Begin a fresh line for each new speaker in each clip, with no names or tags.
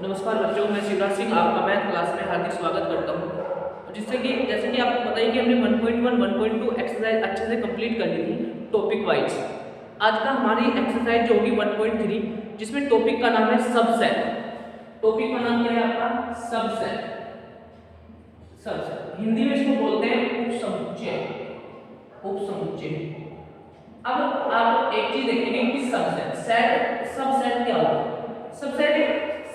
नमस्कार बच्चों, मैं शिवराज सिंह आपका मैथ क्लास में हार्दिक स्वागत करता हूं। जैसे कि आपको पता ही कि हमने 1.1, 1.2 एक्सरसाइज अच्छे से कंप्लीट कर ली थी टॉपिक वाइज। आज का हमारी एक्सरसाइज जो होगी 1.3, जिसमें टॉपिक का नाम है सबसेट। टॉपिक का नाम क्या है आपका? सबसेट। सबसेट हिंदी में इसको बोलते हैं उपसमुच्चय। उपसमुच्चय। अब आप एक चीज देखेंगे कि सबसेट क्या होता है? सबसेट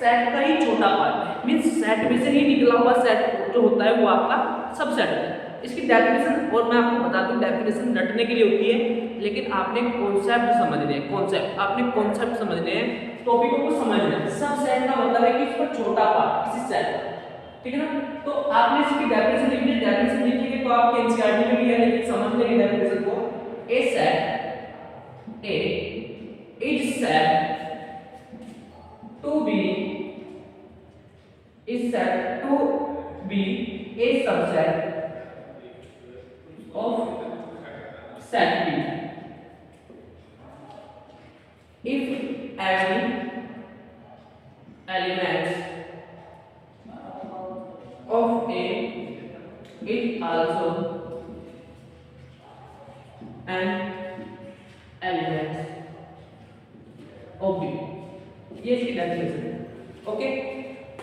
सेट का ही छोटा पार्ट है, मींस सेट में से ही निकला हुआ सेट जो होता है वो आपका सबसेट है। इसकी डेफिनेशन और मैं आपको बता दूं, डेफिनेशन रटने के लिए होती है, लेकिन आपने कॉन्सेप्ट समझने हैं। कॉन्सेप्ट समझने हैं, टॉपिकों को समझना है। सबसेट का मतलब है कि इसका छोटा पार्ट किसी सेट का, ठीक है ना। तो आपने इसकी डेफिनेशन लिखनी है। डेफिनेशन लिखेंगे तो आपके एनसीईआरटी में भी है, लेकिन समझ लेंगे डेफिनेशन को। A set A is set to be is said to be a subset of set B if every element of A is also an element of B। ये इसकी डेफिनेशन है। ओके,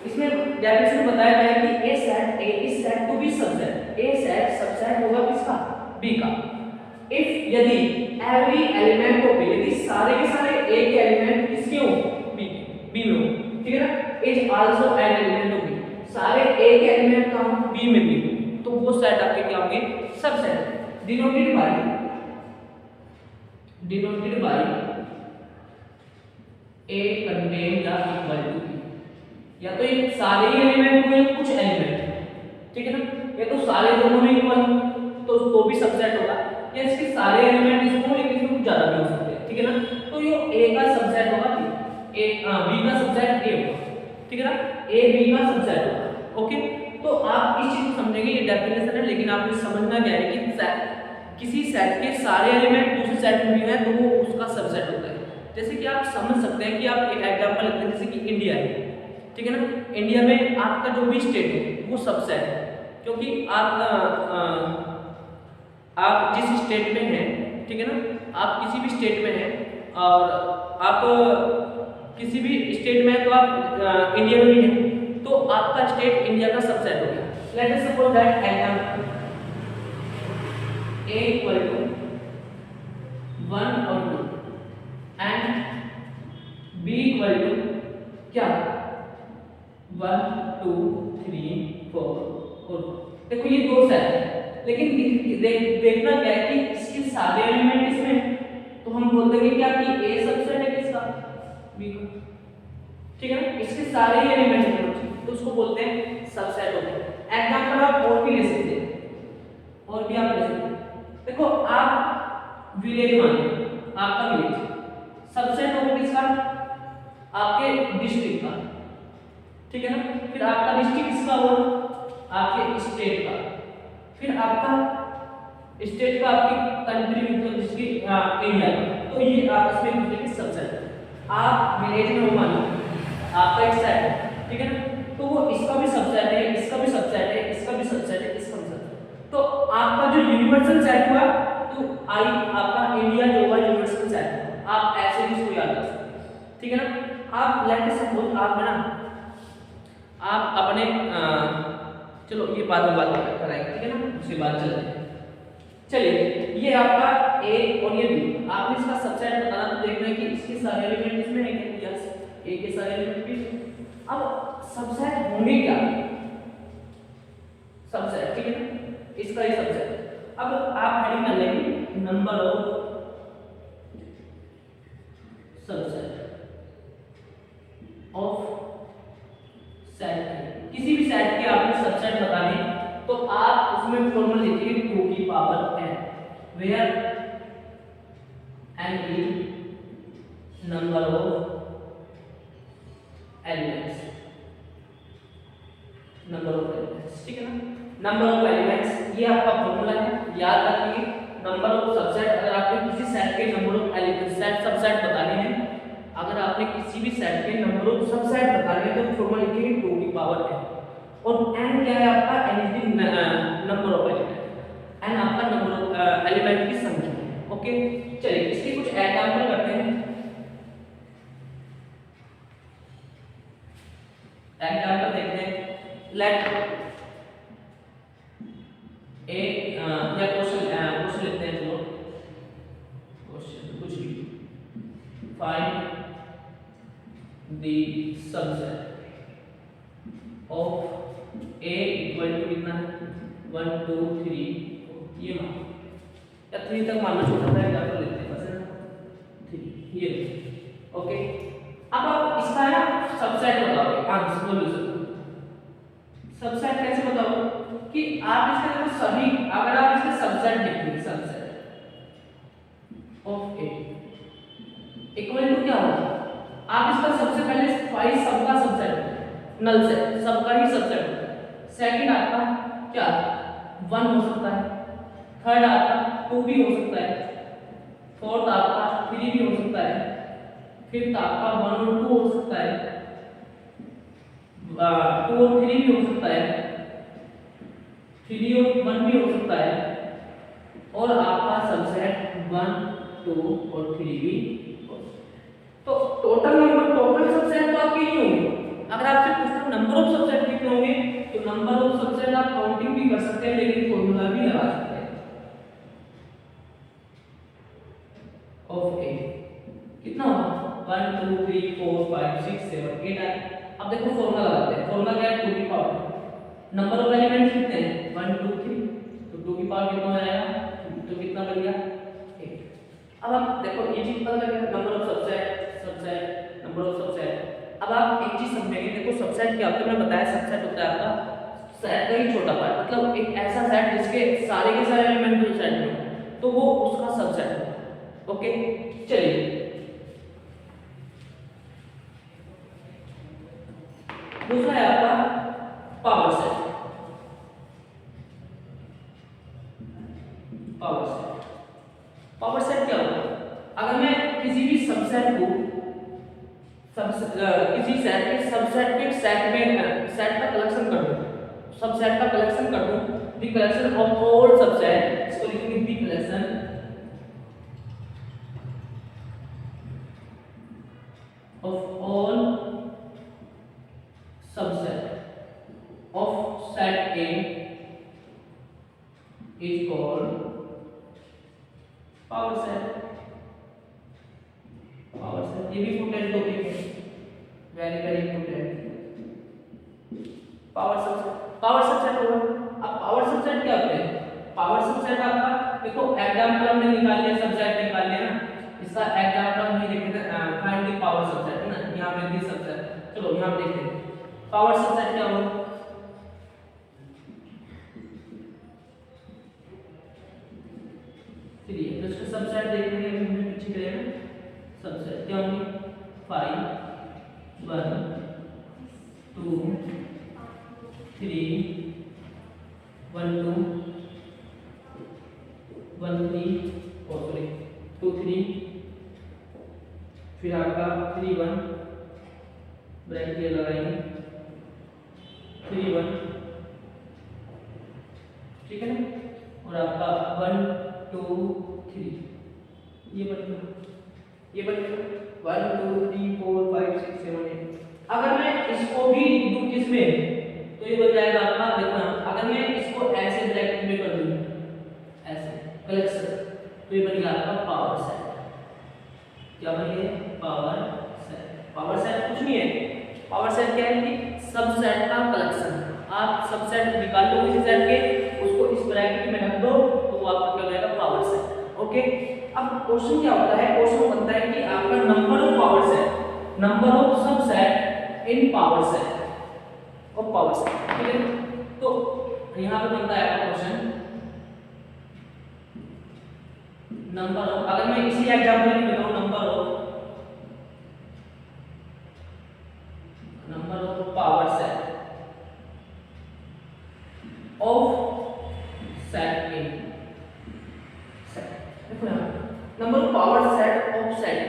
इसमें डेफिनेशन बताया गया है कि A set A is set to be subset. A set subset होगा किसका? बी का। इफ यदि एवरी एलिमेंट ऑफ ए, यदि सारे के सारे ए के एलिमेंट किसके हो? बी में हो, ठीक है ना। Is also an element of B, सारे ए के एलिमेंट का हो बी में भी, तो वो सेट आपके क्या होंगे? Subset. Denoted by A contain या इक्वल टू बी। या तो ये सारे ही एलिमेंट हुए कुछ एलिमेंट, ठीक है ना। या तो सारे दोनों में इक्वल तो भी सबसेट होगा, या इसके सारे एलिमेंट इसको लेकिन इसमें कुछ ज्यादा भी हो सकते हैं, ठीक है ना। तो ये A का सबसेट होगा, B का सबसेट A होगा, ठीक है ना। A B का सबसेट होगा। ओके, तो आप इस चीज को समझेंगे, ये डेफिनेशन है, लेकिन आपने समझना क्या है कि किसी सेट के सारे एलिमेंट दूसरे सेट में भी हैं तो वो उसका सबसेट होता है। जैसे कि आप समझ सकते हैं कि आप एक एग्जांपल लेते हैं, जैसे कि इंडिया है, ठीक है ना। इंडिया में आपका जो भी स्टेट है वो सबसेट है, क्योंकि आप जिस स्टेट में हैं, ठीक है ना, आप किसी भी स्टेट में हैं और आप किसी भी स्टेट में हैं तो आप इंडिया में भी हैं, तो आपका स्टेट इंडिया का सबसेट हो गया। Let us suppose that example A equal to 1 और 2 एंड B इक्वल टू क्या? 1 2 3 4 और देखो ये दो सेट है, लेकिन देखना क्या है कि इसके सारे एलिमेंट इसमें, तो हम बोल देंगे क्या कि A सबसेट है किसका? B का, ठीक है ना। इसके सारे ही एलिमेंट हैं तो उसको बोलते हैं सबसेट होता है। एग्जांपल आप और भी ले सकते हैं, और भी आप ले सकते हैं। देखो आप विलेज मानिए, आपका विलेज सबसेट होगा किसका? आपके डिस्ट्रिक्ट का, ठीक है ना। फिर आपका डिस्ट्रिक्ट किसका होगा? आपके स्टेट का। फिर आपका स्टेट का आपकी कंट्री मतलब जिसकी इंडिया का, तो ये आप इसमें दूसरे के सबसेट। आप विलेज में हो मानो, आपका एक सेट है, ठीक है ना, तो वो इसका भी सबसेट है, इसका भी सबसेट है, इसका भी सबसेट है, इसका भी सबसेट। तो आपका जो यूनिवर्सल सेट हुआ, तो आई आपका इंडिया जो हुआ यूनिवर्सल सेट, आप ऐसे भी इसको याद रख सकते हैं, ठीक है ना। आप लेट सपोज आप ना आप अपने चलो ये बाद में बात कराएंगे, ठीक है ना, उसके बाद चलते हैं। चलिए ये आपका A और ये B, आपने इसका सबसेट बताना, तो देखना है कि इसके सारे एलिमेंट इसमें है क्या? यस, A के सारे एलिमेंट भी। अब सबसेट होंगे क्या? सबसेट, ठीक है ना, इसका ही सबसेट। अब आप हेडिंग कर लेंगे number of subset of set. किसी भी सेट के आपने सबसेट बताने, तो आप उसमें फॉर्मूला लिखिए 2 की power n, where n is number of elements, ठीक है ना। नंबर ऑफ एलिमेंट्स ये आपका फॉर्मूला है, याद रखिए। नंबर ऑफ सबसेट, अगर आपने किसी सेट के number of elements set subset बताने हैं, अगर आपने किसी भी सेट के नंबर ऑफ सबसेट बताने हैं तो फॉर्मूला लिखेंगे 2 की पावर n। और n क्या है आपका, n is the number of element, n आपका नंबर ऑफ एलिमेंट की संख्या है। ओके, चलिए इसके कुछ एग्जांपल करते हैं। एग्जांपल देखते हैं। लेट ए या क्वेश्चन लेते हैं, चलो क्वेश्चन कुछ भी, find the subset of A equal to कितना है 1 2 3 4, ये मान या 3 तक मानना छोटा सा एग्जांपल लेते हैं, बस है ना 3 ये। ओके, अब आप इसका ना सबसेट बताओगे, आंसर बोलो सबसेट कैसे बताओगे कि आप इसके देखो सभी, अगर आप इसके सबसेट लिखेंगे, subset of A equal to क्या होगा, आप इसका सबसे पहले फाइव सबका सबसेट नल सेट, सबका ही सबसेट होता है। सेकंड आपका क्या 1 हो सकता है, थर्ड आपका 2 भी हो सकता है, फोर्थ आपका 3 भी हो सकता है, फिफ्थ आपका 1 और 2 हो सकता है, 2 और 3 भी हो सकता है, 3 और 1 भी हो सकता है, और आपका सबसेट 1 2 और 3 भी हो सकता है। तो टोटल नंबर, टोटल सबसेट तो आपके नहीं होंगे। अगर आपसे पूछता नंबर ऑफ सबसेट कितने होंगे, तो नंबर ऑफ सबसेट आप काउंटिंग भी कर सकते हैं, लेकिन फॉर्मूला भी लगा सकते हैं ऑफ ए कितना होगा 1 2 3 4 5 6 7 8 है। अब देखो फॉर्मूला लगाते हैं, फॉर्मूला क्या है 2 की पावर, नंबर ऑफ एलिमेंट्स कितने हैं 1 2 3, तो 2 की पावर कितना हो जाएगा, तो कितना बन गया 8। अब आप देखो ये चीज पता लग गया, number of subset, subset, number of subset. अब आप एक चीज समझेंगे, देखो सबसेट क्या होता है, मैंने बताया सबसेट होता है आपका सेट का ही छोटा पार्ट, मतलब एक ऐसा सेट जिसके सारे के सारे एलिमेंट उस सेट में हो, तो वो उसका सबसेट होता है। ओके, चलिए दूसरा है आपका power set. Power set, power set क्या होता है, अगर मैं किसी भी सबसेट को किसी सेट के सबसेट के सेट में सेट का कलेक्शन कर दूं, सबसेट का कलेक्शन कर दूं, the collection of all subset, इसको लिखेंगे the collection of all subset of set A is called power set. Power set ये भी इंपॉर्टेंट टॉपिक है, very very important. Power subset होगा। अब पावर सबसेट क्या होते हैं, पावर सबसेट आपका देखो एग्जांपल हमने निकाल लिया, सबसेट निकाल लिया ना, इसका एग्जांपल हम ये देखते हैं फाइंड द पावर सबसेट है ना, यहां पे दी सबसेट, चलो यहां पे देखते हैं पावर सबसेट क्या होगा। चलिए तो इसका सबसेट देखते हैं, हमने पीछे करे ना सबसेट क्या होंगे 5 1 2 3 1 2 1 3 और सॉरी 2 3, फिर आपका 3 1 ब्रैकेट ये लगाएंगे 3 1, ठीक है ना, और आपका 1 2 3 ये बन गया 1 2 3 4 5 6 7 8। अगर मैं इसको भी लिख दूं किसमें, तो ये बन जाएगा आपका, देखो अगर मैं इसको ऐसे ब्रैकेट में कर दूं ऐसे कलेक्शन, तो ये बन गया आपका पावर सेट। क्या बन गया पावर सेट। पावर सेट कुछ नहीं है, पावर सेट क्या है कि सबसेट का कलेक्शन। आप सबसेट निकाल लो किसी सेट के, उसको इस ब्रैकेट में रख दो, तो वो आपका क्या हो जाएगा पावर सेट। ओके, अब क्वेश्चन क्या होता है, क्वेश्चन बनता है कि आपका number of power set, number of subset in power set और पावर सेट, ठीक है। तो यहां पे बनता है आपका क्वेश्चन नंबर ऑफ, अगर मैं इसी एग्जांपल में बताऊं number of power set of set in set, देखो number of power set of set,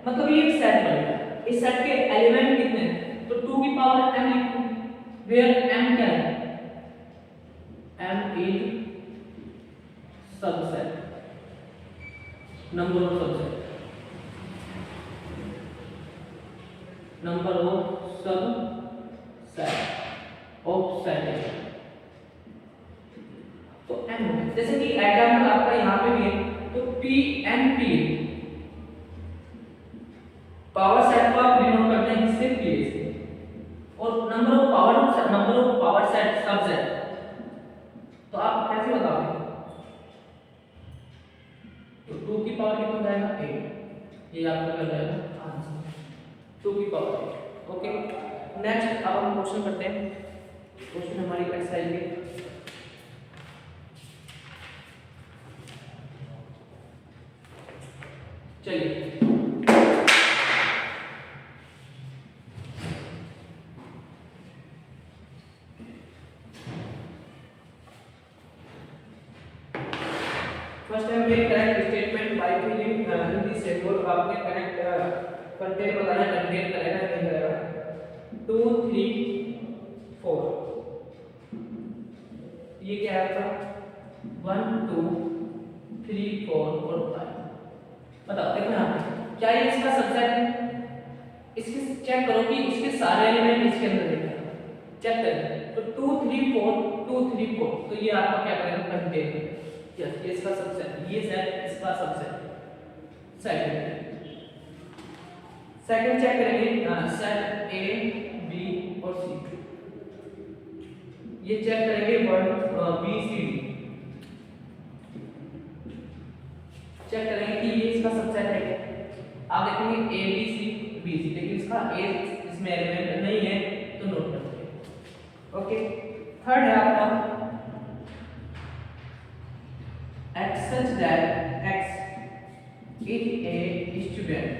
मतलब ये एक सेट बनेगा, इस सेट के एलिमेंट कितने हैं, तो 2 की पावर वेयर m क्या है, m is subset, number of subset, number of subset of set. तो n जैसे कि एग्जांपल आपका यहाँ पे भी है, तो p n p power set को आप डिनोट करते हैं किससे, p से, और number of power set subset, तो आप कैसे बताओगे, तो 2 की पावर कितना जाएगा 8, ये आपका कर जाएगा आंसर 2 की पावर 8। ओके, नेक्स्ट अब हम क्वेश्चन करते हैं, क्वेश्चन हमारी एक्सरसाइज के चलिए first time make correct statement by filling in this schedule. आपने करेक्ट कंटेंट बताना, कंटेंट करेगा नहीं करेगा। 2 3 4 ये क्या है आपका 1 2 3 4 और 5। बताओ देखो यहाँ पे क्या ये इसका सबसेट है, इसके चेक करो कि इसके सारे एलिमेंट इसके अंदर है, चेक करें। तो 2 3 4 2 3 4, तो ये आपका क्या करेगा कंटेन, यस ये इसका सबसेट, ये सेट इसका सबसेट। सेकंड चेक करेंगे सेट ए बी और सी, ये चेक करेंगे word B C D, check करेंगे कि ये इसका सबसेट है क्या। आप देखेंगे ए बी सी बी सी, लेकिन इसका ए इसमें एलिमेंट नहीं है तो नोट करते हैं। ओके, थर्ड है आपका x such that x is a student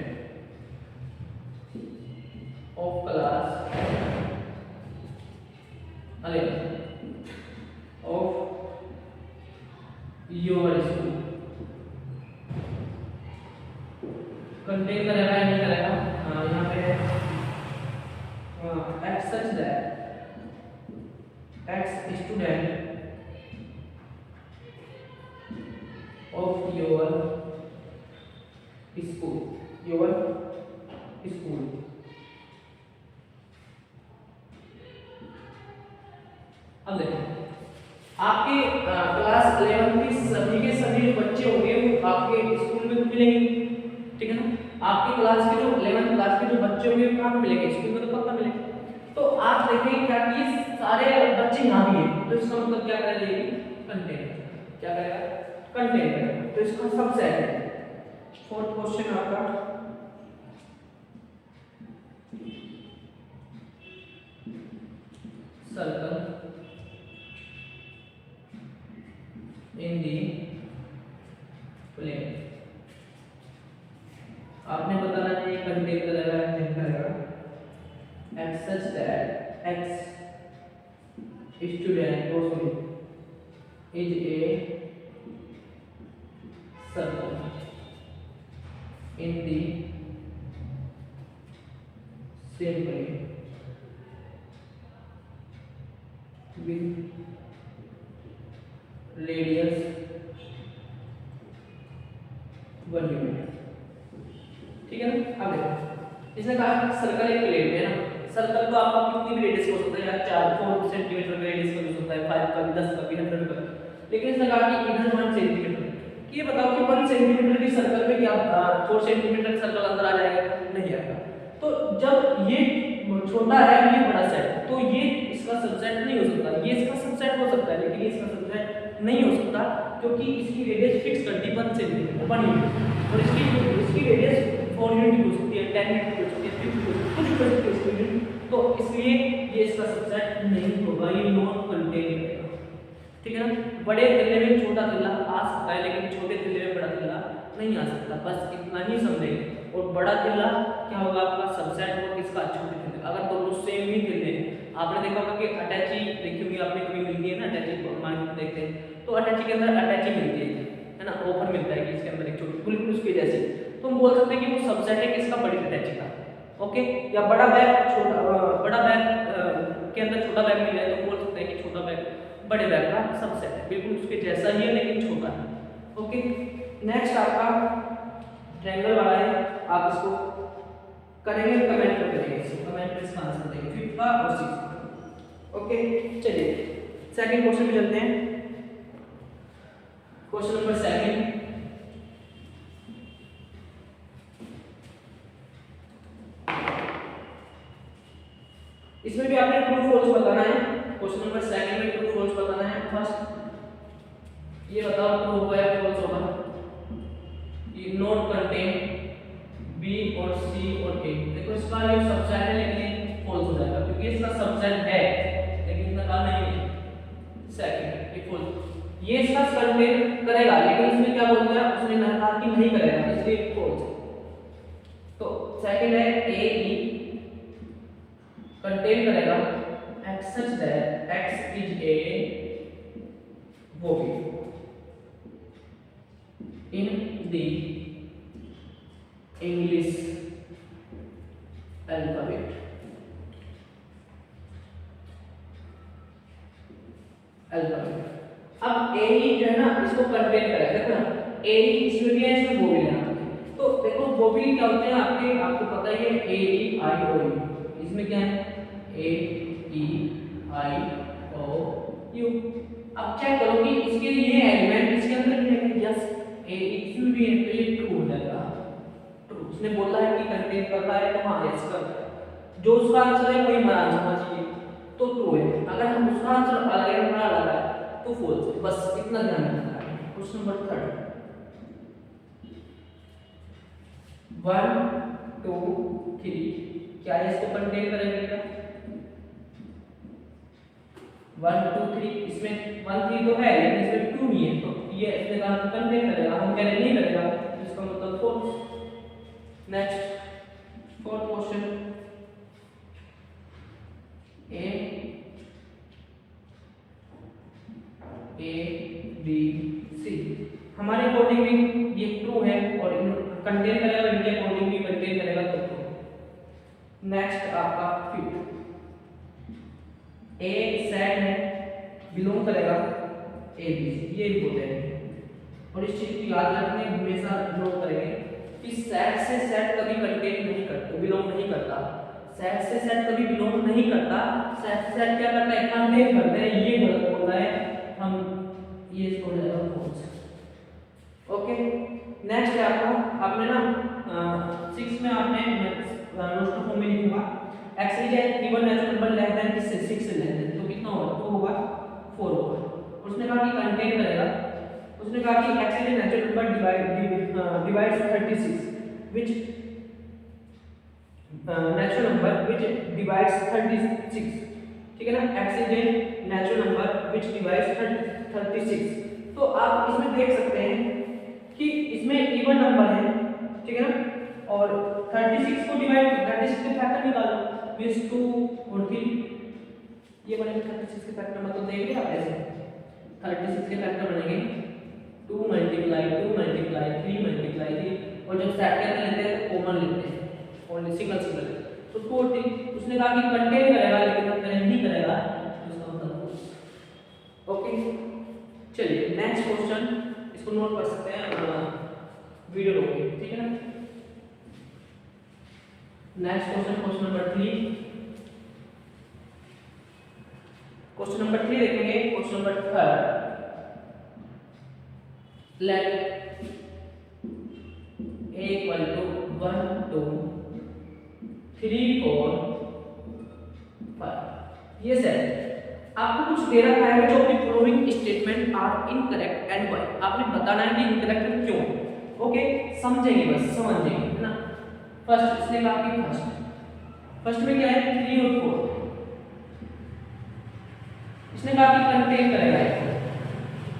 of class 11 of your school। Contain करेगा या नहीं करेगा, यहाँ पे x such that x student of your school, your school। अब देखो आपके क्लास 11 की सभी के सभी जो बच्चे होंगे वो आपके स्कूल में तो मिलेंगे, ठीक है ना। आपकी क्लास के जो 11th क्लास के जो बच्चे होंगे कहाँ पे मिलेंगे, स्कूल में तो पक्का मिलेंगे। तो आप देखेंगे क्या कि सारे बच्चे यहाँ भी हैं, तो इसका मतलब क्या करेगा, कंटेन, क्या करेगा कंटेन करेगा, तो इसका सबसेट है। फोर्थ क्वेश्चन आपका सर्कल इन दी प्लेन। आपने बताना चाहिए कंटेन करेगा या नहीं करेगा। x such that x student is a circle in the same plane with radius 1 unit, ठीक है ना। अब देखो इसने कहा सर्कल एक प्लेन में है ना, सर्कल तो आपका कितनी भी रेडियस हो सकता है, या 4 सेंटीमीटर का रेडियस का हो सकता है, 5 का भी, 10 का भी, 100 का, लेकिन इसने कहा कि इधर 1 सेंटीमीटर। ये बताओ कि 1 सेंटीमीटर की सर्कल में क्या 4 सेंटीमीटर का सर्कल अंदर आ जाएगा, नहीं आएगा। तो जब ये छोटा है ये बड़ा सेट, तो ये इसका सबसेट नहीं हो सकता, ये इसका सबसेट हो सकता है लेकिन ये इसका सबसेट नहीं हो सकता, क्योंकि इसकी रेडियस फिक्स कर दी 1 सेंटीमीटर 1 यूनिट, और इसकी रेडियस 4 यूनिट हो सकती है, 10 यूनिट हो सकती है, 50 कुछ भी हो सकती है, तो इसलिए ये इसका सबसेट नहीं होगा, ये नॉन कंटेन रहेगा, ठीक है ना। बड़े तिल्ले में छोटा तिल्ला आ सकता है लेकिन छोटे तिल्ले में बड़ा तिल्ला नहीं आ सकता, बस इतना ही समझेंगे। और बड़ा तिल्ला क्या होगा आपका सबसेट होगा किसका, छोटे तिल्ले। अगर दोनों सेम ही तिल्ले हैं, आपने देखा होगा कि अटैची देखी होगी आपने, कभी मिलती है ना अटैची, मार्केट में देखते हैं तो अटैची के अंदर अटैची मिलती है ना, ऑफर मिलता है कि इसके अंदर एक छोटी बिल्कुल उसके जैसी, तो हम बोल सकते हैं कि वो सबसेट है किसका, बड़ी अटैची का। ओके, या बड़ा बैग छोटा, बड़ा बैग के अंदर छोटा बैग मिला है तो बोल सकते हैं कि छोटा बैग बड़े बैग का सबसेट है, बिल्कुल उसके जैसा ही है लेकिन छोटा है। ओके, नेक्स्ट आपका ट्रायंगल वाला है, आप इसको करेंगे कमेंट कर देंगे, इसको कमेंट में इसका आंसर देंगे 5th का और 6th का। ओके, चलिए सेकंड क्वेश्चन पे चलते हैं। क्वेश्चन नंबर 7, इसमें भी आपने ट्रू फॉल्स बताना है। क्वेश्चन नंबर 7 में ट्रू फॉल्स बताना है। फर्स्ट ये बताओ ट्रू होगा या फॉल्स होगा। ये नोट कंटेन बी और सी और ए, देखो इसका ये सबसेट है लेकिन फॉल्स हो जाएगा क्योंकि इसका सबसेट है लेकिन इसका नाम नहीं है। सेकंड ये फॉल्स, ये इसका कंटेन करेगा लेकिन इसमें क्या बोल दिया, उसने कहा कि नहीं करेगा इसलिए फॉल्स। तो सेकंड है ए ई कंटेन करेगा x such that x is a body in the English alphabet। अब ए ही जो है ना इसको कंटेन करेगा, देखो ना ए ही इसमें भी है इसमें वो भी है। तो देखो वो भी क्या होते हैं आपके, आपको पता ही है ए ई आई ओ यू, इसमें क्या है ए ई आई ओ यू। अब चेक करो कि इसके ये एलिमेंट इसके अंदर भी है, यस ए इसमें भी है तो ये ट्रू हो जाएगा। ट्रू, उसने बोला है कि कंटेन करता है तो हाँ यस करता है, जो उसका आंसर है वही हमारा आंसर होना चाहिए तो ट्रू है। अगर हम उसका आंसर अलग है हमारा अलग है तो फॉल्स है, बस इतना ध्यान रखना है। क्वेश्चन नंबर 3, 1 2 3 क्या है इसको कंटेन करेंगे क्या 1 2 3, इसमें 1 3 तो है लेकिन इसमें 2 नहीं है तो ये इसने कहा कंटेन करेगा, हम कह रहे नहीं करेगा तो इसका मतलब false. Next fourth question A B C, हमारे अकॉर्डिंग भी ये ट्रू है और कंटेन करेगा, इनके अकॉर्डिंग भी कंटेन करेगा तो ट्रू। नेक्स्ट आपका फिफ्थ, ए सेट है बिलोंग करेगा ए बी सी, ये इंपॉर्टेंट है और इस चीज को याद रखने हमेशा नोट करेंगे कि सेट से सेट कभी कंटेन नहीं करता, बिलोंग नहीं करता। सेट से सेट कभी बिलोंग नहीं करता, सेट से सेट क्या करता है कंटेन करते हैं, ये गलत बोल रहा है हम, ये इसको हो जाएगा फॉल्स। ओके, नेक्स्ट है आपका, आपने ना 6 में आपने नोट फॉर्म में लिखूंगा x is even natural number less than किससे 6 से लेस देन, तो कितना होगा 2 होगा 4 होगा। उसने कहा कि कंटेन करेगा, उसने कहा कि x is natural number divides 36 which natural number which divides 36, ठीक है ना, x is natural number which divides 36। तो आप इसमें देख सकते हैं कि इसमें इवन नंबर है, ठीक है ना, और 36 को डिवाइड 36 के फैक्टर निकालो, मींस 2 और 3 ये बनेंगे 36 के फैक्टर, मतलब देख लिया आप ऐसे 36 के फैक्टर बनेंगे 2 मल्टीप्लाई 2 मल्टीप्लाई 3 मल्टीप्लाई 3 और जब सेट करके लेते हैं तो कॉमन लेते हैं ओनली सिंगल सिंगल तो 40। उसने कहा कि कंटेन करेगा लेकिन कंटेन नहीं करेगा तो इसका मतलब ओके। चलिए नेक्स्ट क्वेश्चन, इसको नोट कर सकते हैं वीडियो रोक के, ठीक है ना। Next question, question number 3, question number 3 देखेंगे। Question number 3, let a equal to 1 2 3 4 5, ये सेट आपको कुछ दे रखा है जो कि proving statement are incorrect and why, आपने बताना है कि इनकरेक्ट क्यों। ओके, समझेंगे बस समझेंगे, है ना। फर्स्ट इसने कहा कि फर्स्ट में क्या है 3 और 4, इसने कहा कि कंटेन करेगा,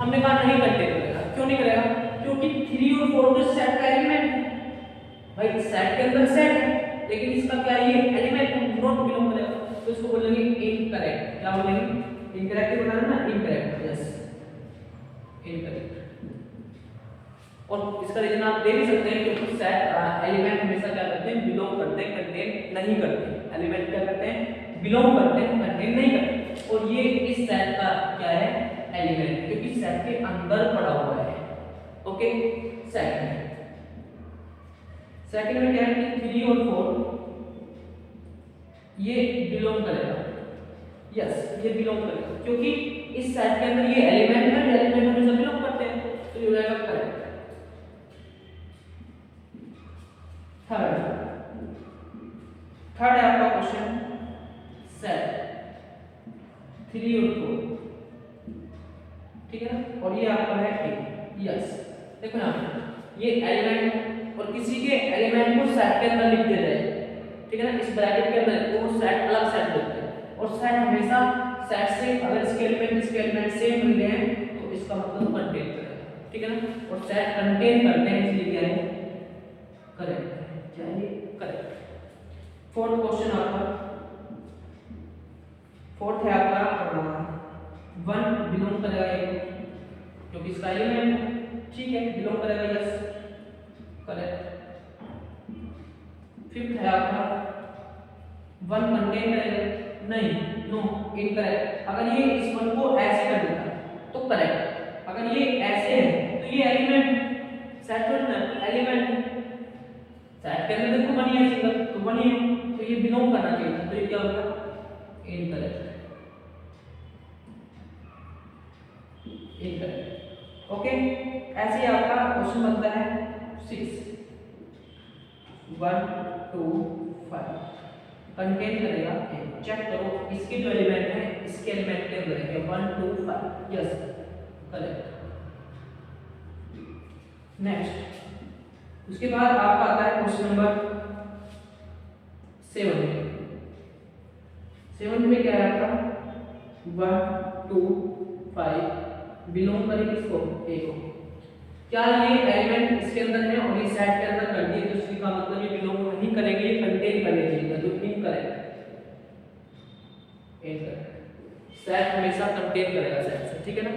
हमने कहा नहीं कंटेन करेगा। क्यों नहीं करेगा? क्योंकि 3 और 4 तो सेट का एलिमेंट है भाई, सेट के अंदर सेट है लेकिन इसका क्या है ये एलिमेंट नॉट बिलोंग करेगा, तो इसको बोलेंगे इनकरेक्ट। क्या बोलेंगे? इनकरेक्ट बनाना ना, इनकरेक्ट, यस इनकरेक्ट। और इसका रीजन आप दे भी सकते हैं क्योंकि सेट एलिमेंट हमेशा क्या करते हैं बिलोंग करते हैं, कंटेन नहीं करते। एलिमेंट क्या करते हैं बिलोंग करते हैं, कंटेन नहीं करते। और ये इस सेट का क्या है एलिमेंट, क्योंकि सेट के अंदर पड़ा हुआ है। ओके, सेकंड में क्या है कि 3 और 4 ये बिलोंग करेगा। यस, ये बिलोंग करेगा क्योंकि इस सेट के अंदर ये एलिमेंट है, एलिमेंट हमेशा बिलोंग करते हैं, तो ये हो जाएगा करेक्ट। थर्ड है आपका क्वेश्चन सेट 3 और 4, ठीक है ना, और ये आपका है A। यस, देखो ना, ये एलिमेंट और किसी के एलिमेंट को सेट के अंदर लिख दे रहे हैं, ठीक है ना, इस ब्रैकेट के अंदर, तो वो सेट अलग सेट होता है, और सेट हमेशा सेट से अगर इसके एलिमेंट सेम मिल गए तो इसका मतलब कंटेन करेगा, ठीक है ना, और सेट कंटेन करते हैं इसलिए क्या है करेक्ट, क्या है करेक्ट। फोर्थ क्वेश्चन आपका, फोर्थ है आपका 1 बिलोंग करेगा क्योंकि इसका एलिमेंट है, ठीक है, बिलोंग करेगा। Yes, correct. फिफ्थ है आपका 1 कंटेन करेगा, नहीं, नो, इनकरेक्ट। अगर ये इस 1 को ऐसे कर देता तो करेक्ट, अगर ये ऐसे है तो ये एलिमेंट सेट करना, एलिमेंट सेट के अंदर देखो बनी है सिंगल, तो बनी है तो ये बिलोंग करना चाहिए था, तो ये क्या होगा इनकरेक्ट, इनकरेक्ट। ओके, ऐसे ही आपका क्वेश्चन बनता है 6 1 2 5 कंटेन करेगा, चेक करो इसके जो एलिमेंट है इसके एलिमेंट के अंदर है 1 2 5। Yes, correct. नेक्स्ट, उसके बाद आपका आता है क्वेश्चन नंबर 7 में क्या है आपका 1 2 5 बिलोंग करे किसको A को। क्या ये एलिमेंट इसके अंदर है और ये सेट के अंदर कर दिए तो इसका मतलब ये बिलोंग नहीं करेंगे, ये कंटेन करने चाहिए, तो इनकरेक्ट, इनकरेक्ट। सेट हमेशा कंटेन करेगा सेट से, ठीक है ना।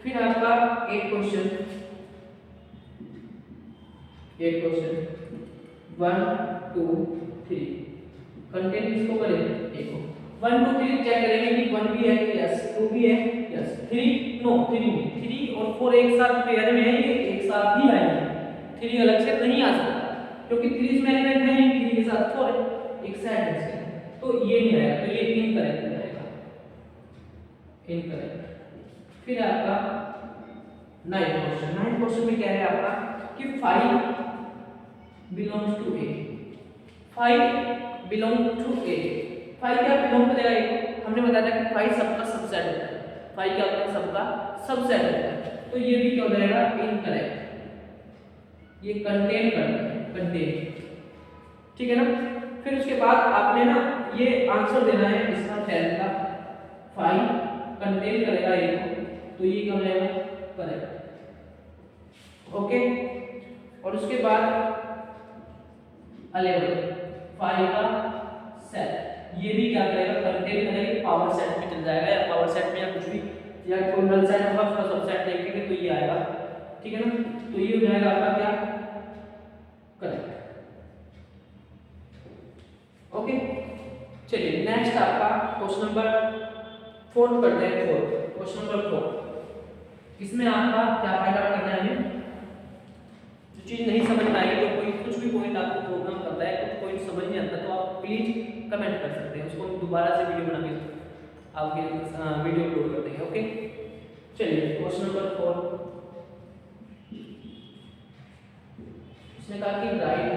फिर आपका एक क्वेश्चन 1 2 3 कंटेन किसको करेंगे A को। 1 2 3 चेक करेंगे कि 1 भी है, यस, 2 भी है, यस, 3 नो, 3 नहीं, 3 और 4 एक साथ पेयर में है, ये एक साथ ही आएंगे, 3 अलग से नहीं आ सकता क्योंकि 3 इसमें एलिमेंट है नहीं, 3 के साथ 4 है, एक सेट है इसके, तो ये नहीं आएगा, तो ये इनकरेक्ट हो जाएगा, इनकरेक्ट। फिर आपका 9th क्वेश्चन में क्या है आपका कि 5 belongs to A, 5 belong to A, 5 क्या बिलोंग करेगा A को, हमने बताया था कि 5 सबका सबसेट होता है, 5 क्या होता है सबका सबसेट होता है, तो ये भी क्या हो जाएगा इनकरेक्ट, ये कंटेन करता है, कंटेन, ठीक है ना। फिर उसके बाद आपने ना ये आंसर देना है इसका 10 का, 5 कंटेन करेगा A को, तो ये क्या हो जाएगा करेक्ट। ओके, और उसके बाद 11 5 का सेट, ये भी क्या करेगा कंटेन करेगा, पावर सेट में चल जाएगा, या पावर सेट में या कुछ भी, या कोई नल सेट होगा उसका सबसेट देखेंगे तो ये आएगा, ठीक है ना, तो ये हो जाएगा आपका क्या करेक्ट। ओके, चलिए नेक्स्ट आपका क्वेश्चन नंबर 4 करते हैं। क्वेश्चन नंबर 4, इसमें आपका क्या फाइंड आउट करना है हमें, जो चीज नहीं समझ में आएगी, तो कोई कुछ भी पॉइंट आपको प्रॉब्लम करता है, कुछ पॉइंट समझ नहीं आता, तो आप प्लीज कमेंट कर सकते हैं, उसको हम दोबारा से वीडियो बना के आपके वीडियो अपलोड कर देंगे। ओके, चलिए क्वेश्चन नंबर 4, इसने कहा कि write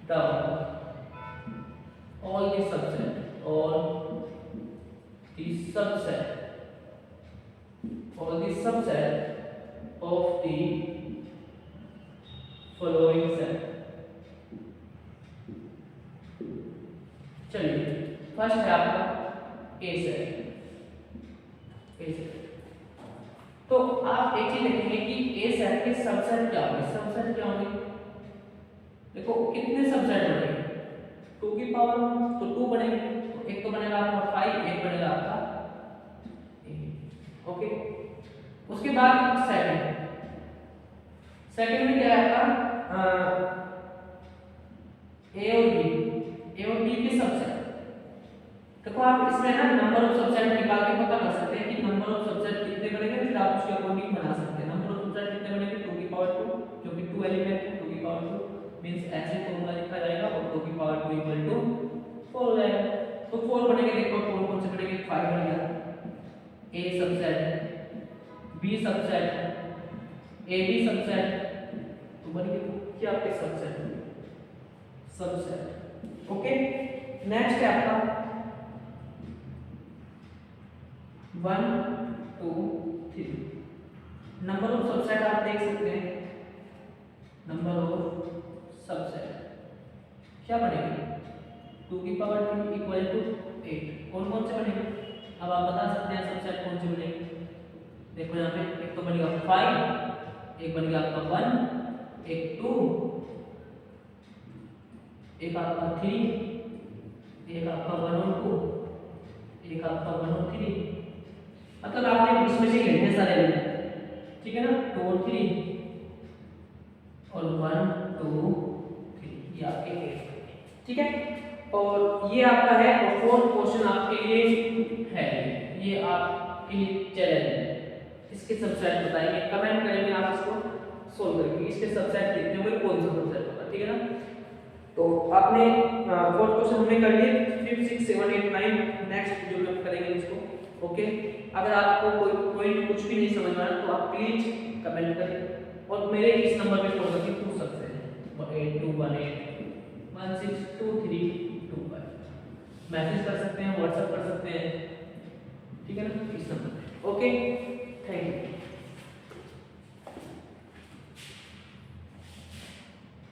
down all the subset of the following set। चलिए फर्स्ट है आपका A सेट, तो आप एक चीज देखेंगे कि A सेट के सबसेट क्या होंगे, सबसेट क्या होंगे, देखो कितने सबसेट बनेंगे 2 की पावर, तो 2 बनेंगे, तो एक तो बनेगा आपका 5, एक बनेगा आपका 8। ओके, उसके बाद सेकंड में क्या है आपका A और B के सबसेट, देखो आप इसमें ना नंबर ऑफ सबसेट निकाल के पता कर सकते हैं कि नंबर ऑफ सबसेट कितने बनेंगे, फिर आप उसके अकॉर्डिंग बना सकते हैं। नंबर ऑफ सबसेट कितने बनेंगे, 2 की पावर 2, क्योंकि 2 एलिमेंट है, 2 की पावर 2 मींस ऐसे फॉर्मूला लिखा जाएगा और 2 की पावर 2 इक्वल टू 4 हो जाएगा। तो 4 बनेंगे, देखो 4 कौन से बनेंगे, 5 बन गया, A subset, B subset, A B subset, तो बन गया क्या आपके सबसेट। ओके, नेक्स्ट है आपका 1 2 3। नंबर ऑफ सबसेट आप देख सकते हैं, नंबर ऑफ सबसेट क्या बनेगा, 2 की पावर 3 इक्वल टू 8। कौन कौन से बनेंगे, अब आप बता सकते हैं सबसेट कौन से बनेंगे। देखो यहाँ पे एक तो बनेगा 5, एक बनेगा आपका 1, एक 2, एक आपका 3, एक आपका 1 और 2, एक आपका 1 और 3। मतलब आपने इसमें से लेने सारे लेने, ठीक है ना, 2 और 3 और 1 2 3, ये आपके 8, ठीक है। और ये आपका है, और फोर्थ क्वेश्चन आपके लिए है, ये आपके लिए चैलेंज है, इसके सबसेट बताएंगे, कमेंट करेंगे आप इसको सोल्व करेंगे, इसके सबसेट कितने होंगे, कौन सा सबसेट होगा, ठीक है ना। तो आपने फोर्थ क्वेश्चन हमने कर लिए, 5 6 7 8 9 नेक्स्ट वीडियो में करेंगे इसको। ओके, अगर आपको कोई पॉइंट कुछ भी नहीं समझ में आया तो आप प्लीज कमेंट करें और मेरे इस नंबर पे कॉल करके पूछ सकते हैं, 8218162325 मैसेज कर सकते हैं, व्हाट्सएप कर सकते हैं, ठीक है ना, इस नंबर पे। ओके।